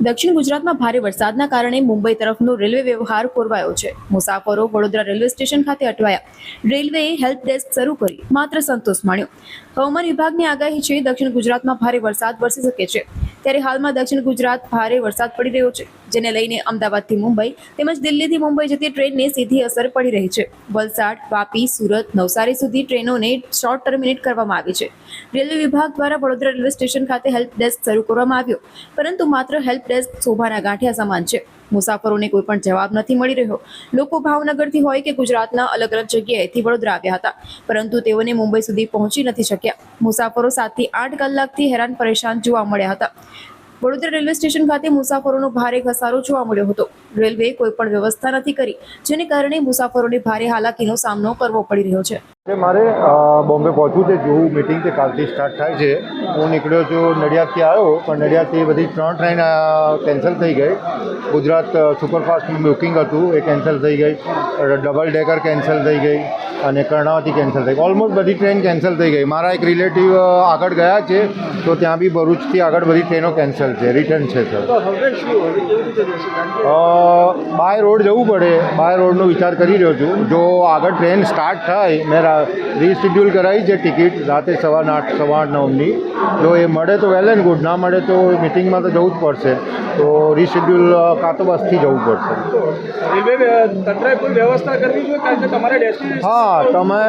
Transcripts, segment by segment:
દક્ષિણ ગુજરાતમાં ભારે વરસાદના કારણે મુંબઈ તરફનો રેલવે વ્યવહાર ખોરવાયો છે. મુસાફરો વડોદરા રેલવે સ્ટેશન ખાતે અટવાયા. રેલવેએ હેલ્પ ડેસ્ક શરૂ કરી માત્ર સંતોષ માણ્યો. હવામાન વિભાગની આગાહી છે દક્ષિણ ગુજરાતમાં ભારે વરસાદ વરસી શકે છે. ત્યારે હાલમાં દક્ષિણ ગુજરાત ભારે વરસાદ પડી રહ્યો છે, જેને લઈને અમદાવાદથી મુંબઈ તેમજ દિલ્હીથી મુંબઈ જતી ટ્રેનને સીધી અસર પડી રહી છે. વલસાડ, વાપી, સુરત, નવસારી સુધી ટ્રેનોને શોર્ટ ટર્મિનેટ કરવામાં આવી છે. રેલવે વિભાગ દ્વારા વડોદરા રેલવે સ્ટેશન ખાતે હેલ્પ ડેસ્ક શરૂ કરવામાં આવ્યો, પરંતુ માત્ર હેલ્પ ડેસ્ક શોભાના ગાંઠિયા સમાન છે. મુસાફરોને કોઈ પણ જવાબ નથી મળી રહ્યો. લોકો ભાવનગરથી હોય કે ગુજરાતના અલગ અલગ જગ્યાએથી વડોદરા આવ્યા હતા, પરંતુ તેઓને મુંબઈ સુધી પહોંચી નથી શક્યા. મુસાફરો 7 થી 8 કલાકથી હેરાન પરેશાન જોવા મળ્યા હતા. વડોદરા રેલવે સ્ટેશન ખાતે મુસાફરોનો ભારે ઘસારો જોવા મળ્યો હતો. રેલવે કોઈ પણ વ્યવસ્થા નથી કરી, જેને કારણે મુસાફરોને ભારે હાલાકીનો સામનો કરવો પડી રહ્યો છે. મારે બોમ્બે પહોંચવું છે. જેવું મિટિંગ તે કાલથી સ્ટાર્ટ થાય છે. હું નીકળ્યો છું, નડિયાદથી આવ્યો, પણ નડિયાદથી બધી 3 ટ્રેન કેન્સલ થઈ ગઈ. ગુજરાત સુપરફાસ્ટનું બુકિંગ હતું એ કેન્સલ થઈ ગઈ, ડબલ ડેકર કેન્સલ થઈ ગઈ અને કર્ણાવતી કેન્સલ થઈ ગઈ. ઓલમોસ્ટ બધી ટ્રેન કેન્સલ થઈ ગઈ. મારા એક રિલેટિવ આગળ ગયા છે, તો ત્યાં બી ભરૂચથી આગળ બધી ટ્રેનો કેન્સલ છે, રિટર્ન છે સર. બાય રોડ જવું પડે. બાય રોડનો વિચાર કરી રહ્યો છું. જો આગળ ટ્રેન સ્ટાર્ટ થાય, મેં રીશેડ્યુલ કરાવી છે ટિકિટ રાતે 8:15 9ની. જો એ મળે તો વેલ એન્ડ ગુડ, ના મળે તો મિટિંગમાં તો જવું જ પડશે. તો રીશેડ્યુલ કાં તો બસથી જવું પડશે. રેલવે તંત્રએ કોઈ વ્યવસ્થા કરવી જોઈએ, કારણ કે તમારે ડેસ્ટિનેશન. હા, તમે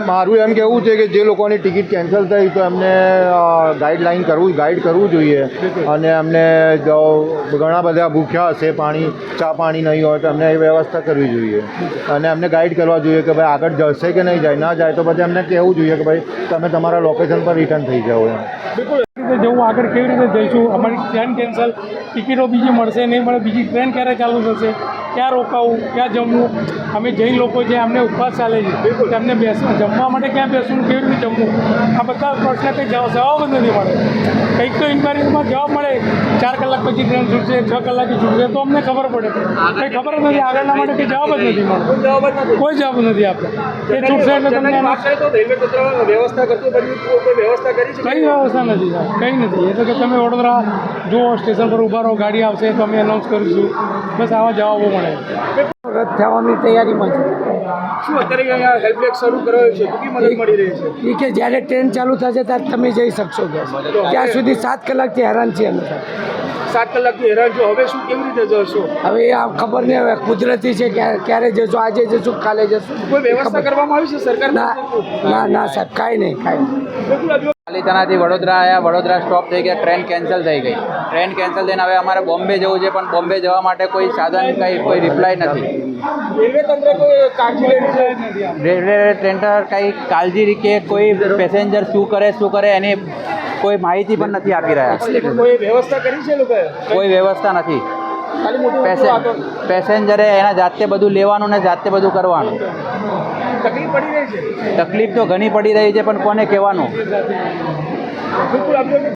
મારું એમ કહેવું છે કે જે લોકોની ટિકિટ કેન્સલ થઈ તો એમને ગાઈડ કરવું જોઈએ. અને એમને ઘણા બધા ભૂખ્યા હશે, ચા પાણી નહીં હોય તો એમને એ વ્યવસ્થા કરવી જોઈએ. અને એમને ગાઈડ કરવા જોઈએ કે ભાઈ આગળ જશે કે નહીં જાય. ના જાય તો પછી એમને કહેવું જોઈએ કે ભાઈ તમે તમારા લોકેશન પર રિટર્ન થઈ જાઓ એમ. જવું આગળ કેવી રીતે જઈશું? અમારી ટ્રેન કેન્સલ, ટિકિટો બીજી મળશે નહીં મળે, બીજી ટ્રેન ક્યારે ચાલુ થશે, ક્યાં રોકાવું, ક્યાં જમવું? અમે જૈન લોકો છે, અમને ઉપવાસ ચાલે છે, તેમને જમવા માટે ક્યાં બેસવું, કેવી રીતે જમવું, આ બધા પ્રશ્ન કંઈ જવાબ જ નથી મળે. કંઈક તો ઇન્ક્વાયરીમાં જવાબ મળે, 4 કલાક પછી ટ્રેન છૂટશે, 6 કલાકે છૂટશે, તો અમને ખબર પડે. કંઈ ખબર જ નથી, આગળના માટે કંઈ જવાબ જ નથી મળતો. કોઈ જવાબ નથી આપણે. એ છૂટશે એટલે તમને રેલવે તંત્ર વ્યવસ્થા કરતું કોઈ વ્યવસ્થા કરી છે? કંઈ વ્યવસ્થા નથી સાહેબ, કંઈ નથી. એ તો કે તમે વડોદરા જુઓ, સ્ટેશન પર ઊભા રહો, ગાડી આવશે તો અમે એનાઉન્સ કરીશું. બસ આવા જવાબો મળે. રદ થવાની તૈયારીમાં છે. શું અત્યારે અહીંયા હેલ્પ ડેસ્ક શરૂ કરાયો છે, કેટલી મદદ મળી રહી છે? એ કે જ્યારે ટ્રેન ચાલુ થશે ત્યારે તમે જઈ શકશો. ત્યાં સુધી 7 કલાકથી હેરાન છીએ અમે. 7 કલાકથી હેરાન છો. હવે શું, કેવી રીતે જશો? હવે આ ખબર નહીં, હવે કુદરતી છે. ક્યારે જશું, આજે જશું, કાલે જશું. કોઈ વ્યવસ્થા કરવામાં આવી છે સરકાર? ના સાહેબ, કાંઈ નહીં. પાલિતાણાથી વડોદરા આવ્યા, વડોદરા સ્ટોપ થઈ ગયા, ટ્રેન કેન્સલ થઈ ગઈ. ટ્રેન કેન્સલ થઈને હવે અમારે બોમ્બે જવું છે, પણ બોમ્બે જવા માટે કોઈ સાધન, કોઈ રિપ્લાય નથી. રેલવે તંત્ર કોઈ કાળજી લેવી છે? રેલવે તંત્ર કંઈ કાળજી કે કોઈ પેસેન્જર શું કરે એની કોઈ માહિતી પણ નથી આપી રહ્યા. કોઈ વ્યવસ્થા કરી છે લોકોએ? કોઈ વ્યવસ્થા નથી. ખાલી મોટી પેસેન્જરે એના જાતે બધું લેવાનું ને જાતે બધું કરવાનું. તકલીફ પડી રહી છે? તકલીફ તો ઘણી પડી રહી છે, પણ કોને કહેવાનું? બિલકુલ.